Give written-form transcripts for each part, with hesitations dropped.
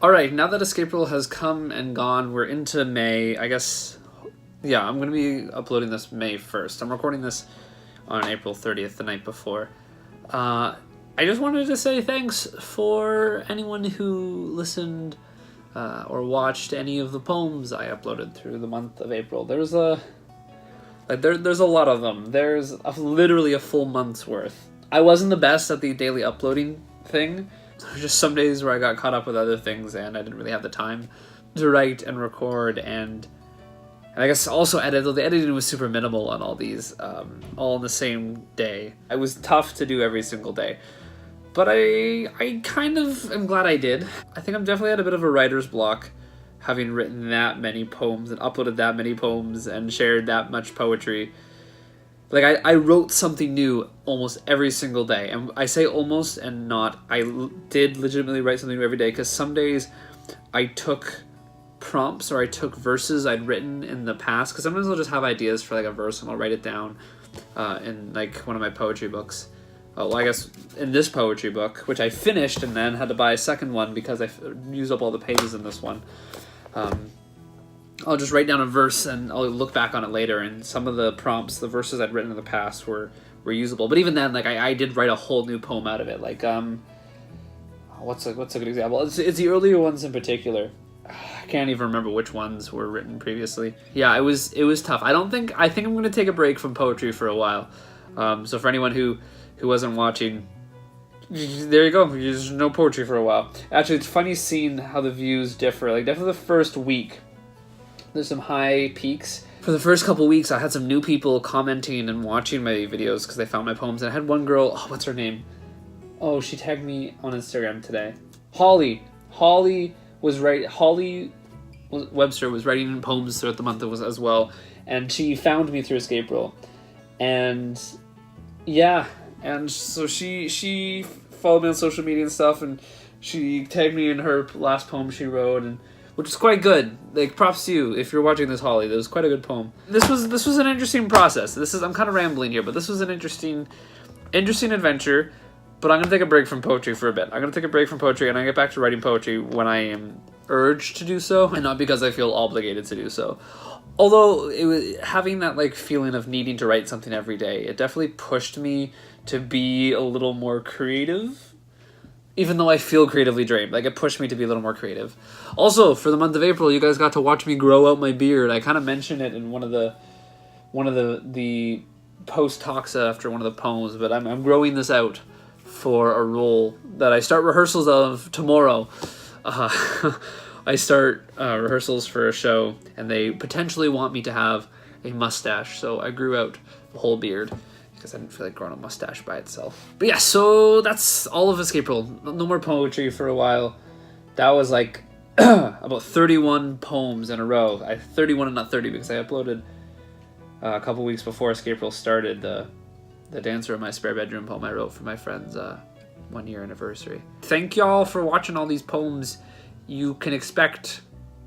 Alright, now that Escapril has come and gone, we're into May. I guess, yeah, I'm going to be uploading this May 1st. I'm recording this on April 30th, the night before. I just wanted to say thanks for anyone who listened or watched any of the poems I uploaded through the month of April. There's a lot of them. There's literally a full month's worth. I wasn't the best at the daily uploading thing. There were just some days where I got caught up with other things and I didn't really have the time to write and record and I guess also edit, though the editing was super minimal on all these, all on the same day. It was tough to do every single day. But I kind of am glad I did. I think I'm definitely at a bit of a writer's block, having written that many poems and uploaded that many poems and shared that much poetry. Like, I wrote something new almost every single day. And I say almost and not. I did legitimately write something new every day, because some days I took prompts or I took verses I'd written in the past, because sometimes I'll just have ideas for like a verse and I'll write it down in like one of my poetry books. Well, I guess in this poetry book, which I finished and then had to buy a second one because I used up all the pages in this one. I'll just write down a verse and I'll look back on it later, and some of the prompts, the verses I'd written in the past were usable. But even then, like I did write a whole new poem out of it. Like what's a good example? It's the earlier ones in particular. I can't even remember which ones were written previously. Yeah, it was tough. I think I'm going to take a break from poetry for a while. So for anyone who wasn't watching, there you go. There's no poetry for a while. Actually, it's funny seeing how the views differ. Like, definitely the first week, there's some high peaks. For the first couple weeks, I had some new people commenting and watching my videos because they found my poems. And I had one girl, what's her name? Oh, she tagged me on Instagram today. Holly Webster was writing poems throughout the month as well. And she found me through Escapril. And yeah, and so she followed me on social media and stuff, and she tagged me in her last poem she wrote, and which is quite good. Like, props to you if you're watching this, Holly. That was quite a good poem. This was an interesting process. I'm kind of rambling here, but this was an interesting adventure. But I'm gonna take a break from poetry for a bit. I'm gonna take a break from poetry, and I get back to writing poetry when I am urged to do so, and not because I feel obligated to do so. Although it was having that like feeling of needing to write something every day, it definitely pushed me to be a little more creative. Even though I feel creatively drained, like it pushed me to be a little more creative. Also, for the month of April, you guys got to watch me grow out my beard. I kind of mentioned it in one of the post talks after one of the poems, but I'm growing this out for a role that I start rehearsals of tomorrow. I start rehearsals for a show, and they potentially want me to have a mustache, so I grew out the whole beard because I didn't feel like growing a mustache by itself. But yeah, so that's all of Escapril. No more poetry for a while. That was like about 31 poems in a row. 31 and not 30 because I uploaded a couple weeks before Escapril started the Dancer in My Spare Bedroom poem I wrote for my friend's 1 year anniversary. Thank y'all for watching all these poems. You can expect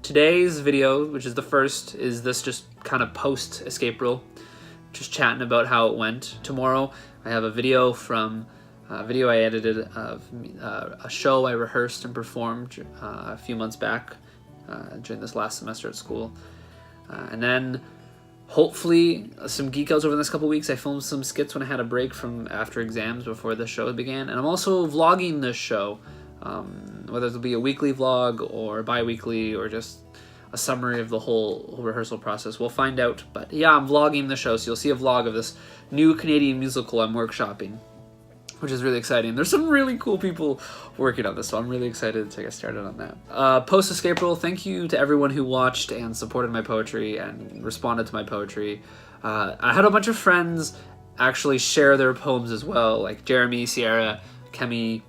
today's video, which is the first, is this just kind of post Escapril, just chatting about how it went. Tomorrow I have a video from a video I edited of a show I rehearsed and performed a few months back during this last semester at school. And then hopefully some geek outs over the next couple weeks. I filmed some skits when I had a break from after exams before the show began. And I'm also vlogging this show. Whether it'll be a weekly vlog or bi-weekly or just a summary of the whole rehearsal process, we'll find out. But yeah, I'm vlogging the show, so you'll see a vlog of this new Canadian musical I'm workshopping, which is really exciting. There's some really cool people working on this, so I'm really excited to get started on that. Post Escapril, thank you to everyone who watched and supported my poetry and responded to my poetry. I had a bunch of friends actually share their poems as well, like Jeremy, Sierra, Kemi,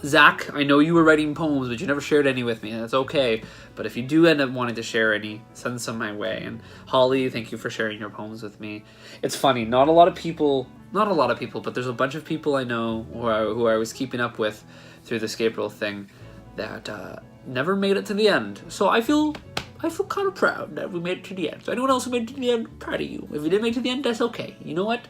Zach, I know you were writing poems, but you never shared any with me, and that's okay. But if you do end up wanting to share any, send some my way. And Holly, thank you for sharing your poems with me. It's funny, not a lot of people, but there's a bunch of people I know who I was keeping up with through the Escapril thing that never made it to the end. So I feel kind of proud that we made it to the end. So anyone else who made it to the end, I'm proud of you. If you didn't make it to the end, that's okay. You know what?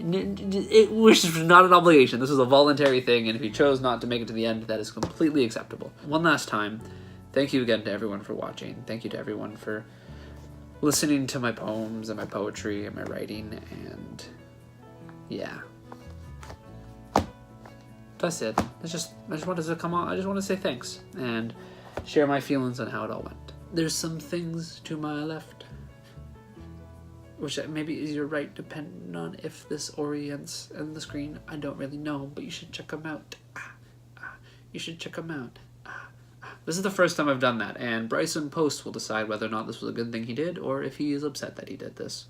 which is not an obligation. This was a voluntary thing, and if you chose not to make it to the end, that is completely acceptable. One last time, thank you again to everyone for watching. Thank you to everyone for listening to my poems and my poetry and my writing, and yeah. That's it. I just wanted to come on. I just want to say thanks and share my feelings on how it all went. There's some things to my left, which maybe is your right, depending on if this orients in the screen. I don't really know, but you should check them out. You should check them out. This is the first time I've done that, and Bryson Post will decide whether or not this was a good thing he did, or if he is upset that he did this.